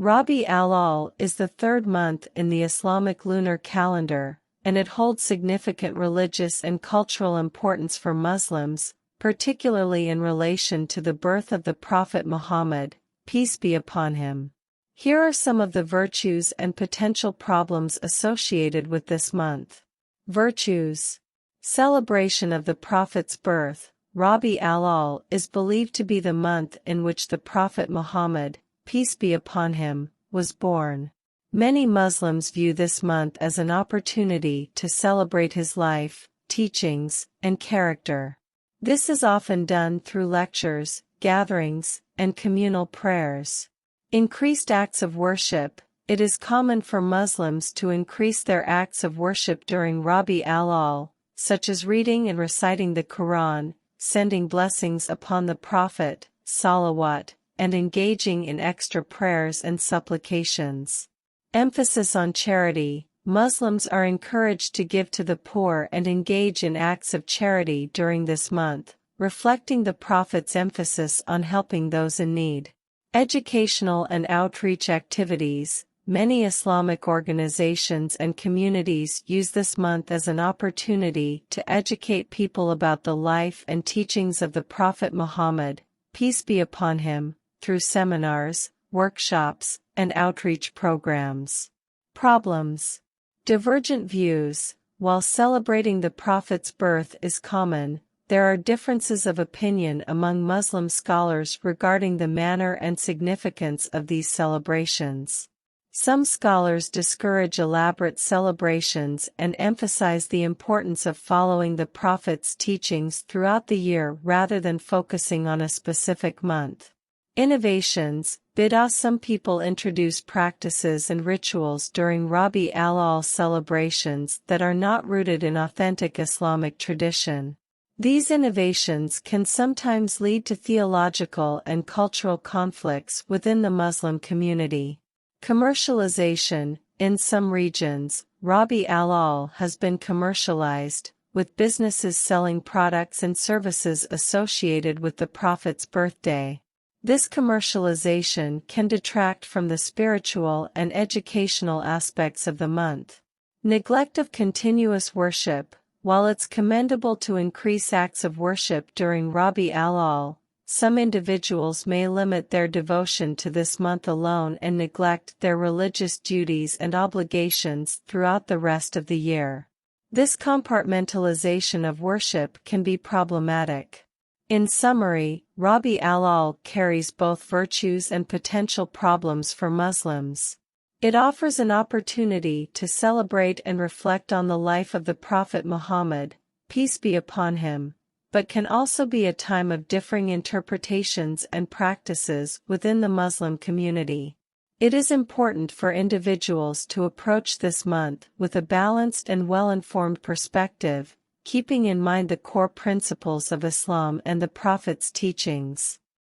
Rabi al-Awwal is the third month in the Islamic lunar calendar, and it holds significant religious and cultural importance for Muslims, particularly in relation to the birth of the Prophet Muhammad, peace be upon him. Here are some of the virtues and potential problems associated with this month. Virtues. Celebration of the Prophet's birth. Rabi al-Awwal is believed to be the month in which the Prophet Muhammad, peace be upon him, was born. Many Muslims view this month as an opportunity to celebrate his life, teachings, and character. This is often done through lectures, gatherings, and communal prayers. Increased acts of worship. It is common for Muslims to increase their acts of worship during Rabi al-Awwal, such as reading and reciting the Quran, sending blessings upon the Prophet, salawat, and engaging in extra prayers and supplications. Emphasis on charity. Muslims are encouraged to give to the poor and engage in acts of charity during this month, reflecting the Prophet's emphasis on helping those in need. Educational and outreach activities. Many Islamic organizations and communities use this month as an opportunity to educate people about the life and teachings of the Prophet Muhammad, peace be upon him, through seminars, workshops, and outreach programs. Problems. Divergent views. While celebrating the Prophet's birth is common, there are differences of opinion among Muslim scholars regarding the manner and significance of these celebrations. Some scholars discourage elaborate celebrations and emphasize the importance of following the Prophet's teachings throughout the year rather than focusing on a specific month. Innovations. Bid'ah. Some people introduce practices and rituals during Rabi al-Awwal celebrations that are not rooted in authentic Islamic tradition. These innovations can sometimes lead to theological and cultural conflicts within the Muslim community. Commercialization. In some regions, Rabi al-Awwal has been commercialized, with businesses selling products and services associated with the Prophet's birthday. This commercialization can detract from the spiritual and educational aspects of the month. Neglect of continuous worship. While it's commendable to increase acts of worship during Rabi al-Awwal, some individuals may limit their devotion to this month alone and neglect their religious duties and obligations throughout the rest of the year. This compartmentalization of worship can be problematic. In summary, Rabi al-Awwal carries both virtues and potential problems for Muslims. It offers an opportunity to celebrate and reflect on the life of the Prophet Muhammad, peace be upon him, but can also be a time of differing interpretations and practices within the Muslim community. It is important for individuals to approach this month with a balanced and well-informed perspective, keeping in mind the core principles of Islam and the Prophet's teachings.